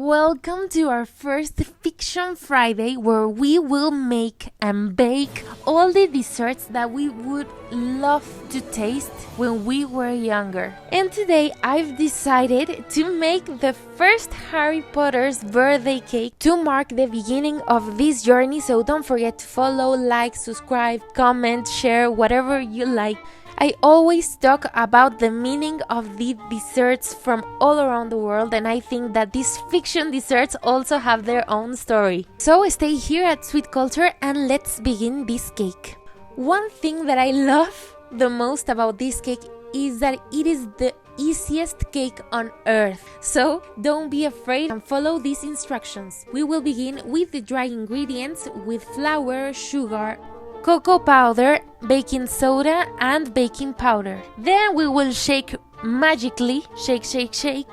Welcome to our first Fiction Friday, where we will make and bake all the desserts that we would love to taste when we were younger. And today I've decided to make the first Harry Potter's birthday cake to mark the beginning of this journey, so don't forget to follow, like, subscribe, comment, share, whatever you like. I always talk about the meaning of the desserts from all around the world, and I think that these fiction desserts also have their own story. So stay here at Sweet Culture and let's begin this cake. One thing that I love the most about this cake is that it is the easiest cake on earth. So don't be afraid and follow these instructions. We will begin with the dry ingredients with flour, sugar, cocoa powder, baking soda and baking powder. Then we will shake magically, shake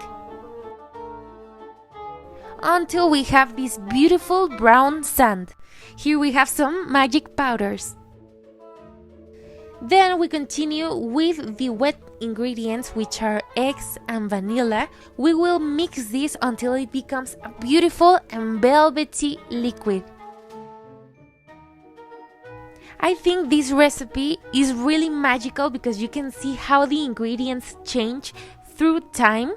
until we have this beautiful brown sand. Here we have some magic powders. Then we continue with the wet ingredients, which are eggs and vanilla. We will mix this until it becomes a beautiful and velvety liquid. I think this recipe is really magical because you can see how the ingredients change through time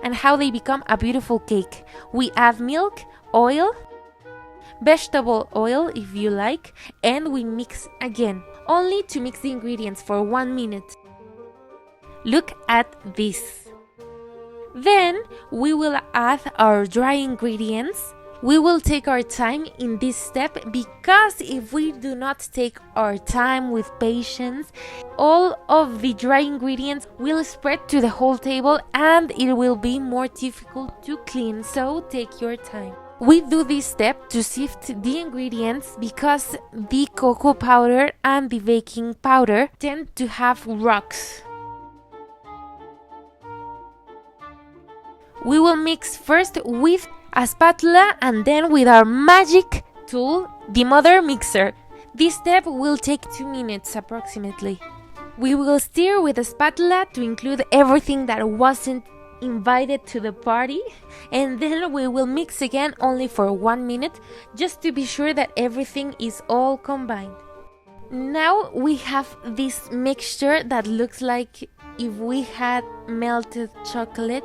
and how they become a beautiful cake. We add milk, oil, vegetable oil if you like, and we mix again, only to mix the ingredients for 1 minute. Look at this. Then we will add our dry ingredients. We will take our time in this step because if we do not take our time with patience, all of the dry ingredients will spread to the whole table and it will be more difficult to clean, so take your time. We do this step to sift the ingredients because the cocoa powder and the baking powder tend to have rocks. We will mix first with a spatula and then with our magic tool, the mother mixer. This step will take 2 minutes approximately. We will stir with a spatula to include everything that wasn't invited to the party, and then we will mix again only for 1 minute just to be sure that everything is all combined. Now we have this mixture that looks like if we had melted chocolate.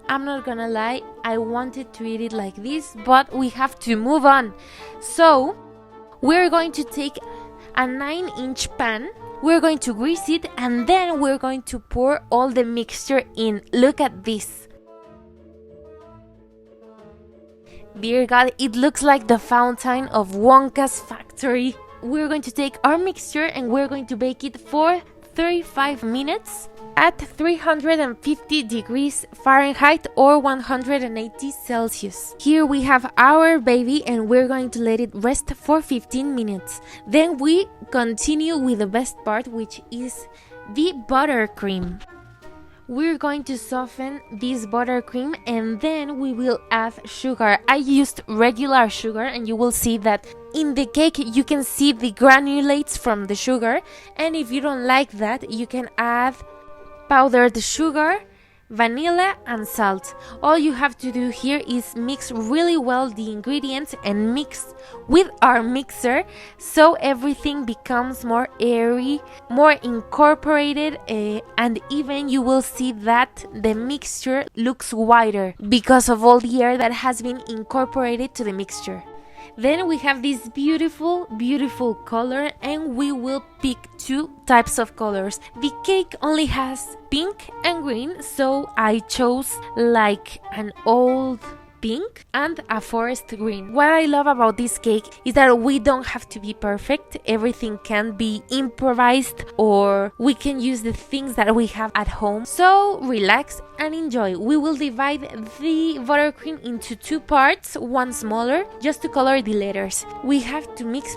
I'm not gonna lie, I wanted to eat it like this, but we have to move on. So, we're going to take a 9-inch pan, we're going to grease it, and then we're going to pour all the mixture in. Look at this. Dear God, it looks like the fountain of Wonka's factory. We're going to take our mixture and we're going to bake it for 35 minutes. At 350 degrees Fahrenheit or 180 Celsius. Here we have our baby and we're going to let it rest for 15 minutes. Then we continue with the best part, which is the buttercream. We're going to soften this buttercream and then we will add sugar. I used regular sugar and you will see that in the cake you can see the granulates from the sugar, and if you don't like that you can add powdered sugar, vanilla and salt. All you have to do here is mix really well the ingredients and mix with our mixer so everything becomes more airy, more incorporated, and even you will see that the mixture looks whiter because of all the air that has been incorporated to the mixture. Then we have this beautiful color and we will pick 2 types of colors. The cake only has pink and green, so I chose like an old pink and a forest green. What I love about this cake is that we don't have to be perfect. Everything can be improvised or we can use the things that we have at home. So relax and enjoy. We will divide the buttercream into 2 parts, one smaller, just to color the letters. We have to mix.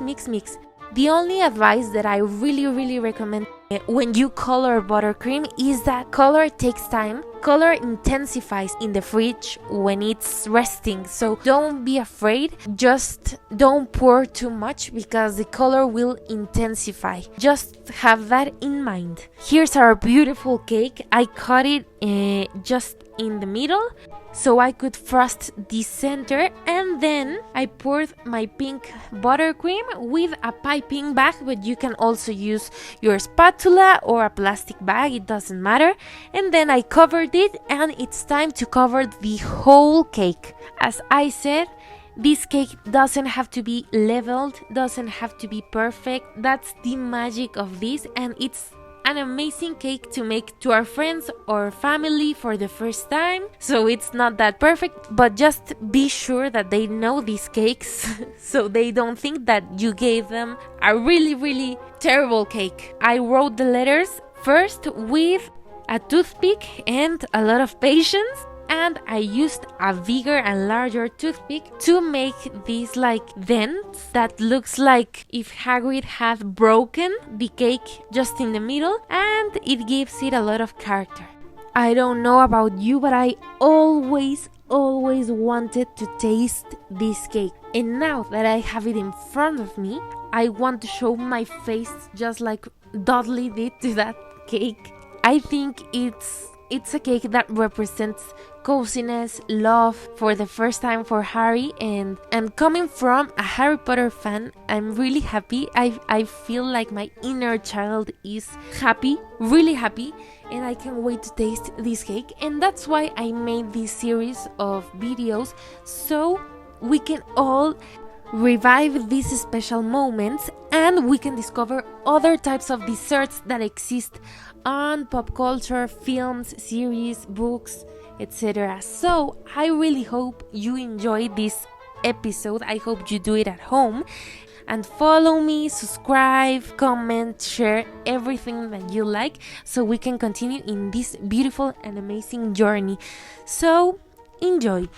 The only advice that I really recommend when you color buttercream is that color takes time. Color intensifies in the fridge when it's resting, so don't be afraid. Just don't pour too much because the color will intensify. Just have that in mind. Here's our beautiful cake. I cut it just in the middle so I could frost the center, and then I poured my pink buttercream with a piping bag, but you can also use your spatula or a plastic bag, it doesn't matter. And then I covered it, and it's time to cover the whole cake. As I said, this cake doesn't have to be leveled, doesn't have to be perfect. That's the magic of this, and it's an amazing cake to make to our friends or family for the first time. So it's not that perfect, but just be sure that they know these cakes so they don't think that you gave them a really terrible cake. I wrote the letters first with a toothpick and a lot of patience, and I used a bigger and larger toothpick to make these like dents that looks like if Hagrid had broken the cake just in the middle, and it gives it a lot of character. I don't know about you, but I always wanted to taste this cake, and now that I have it in front of me, I want to show my face just like Dudley did to that cake. I think it's a cake that represents coziness, love for the first time for Harry, and coming from a Harry Potter fan, I'm really happy. I feel like my inner child is happy, really happy, and I can't wait to taste this cake. And that's why I made this series of videos, so we can all revive these special moments and we can discover other types of desserts that exist on pop culture, films, series, books, etc. So I really hope you enjoyed this episode. I hope you do it at home, and follow me, subscribe, comment, share everything that you like so we can continue in this beautiful and amazing journey. So enjoy.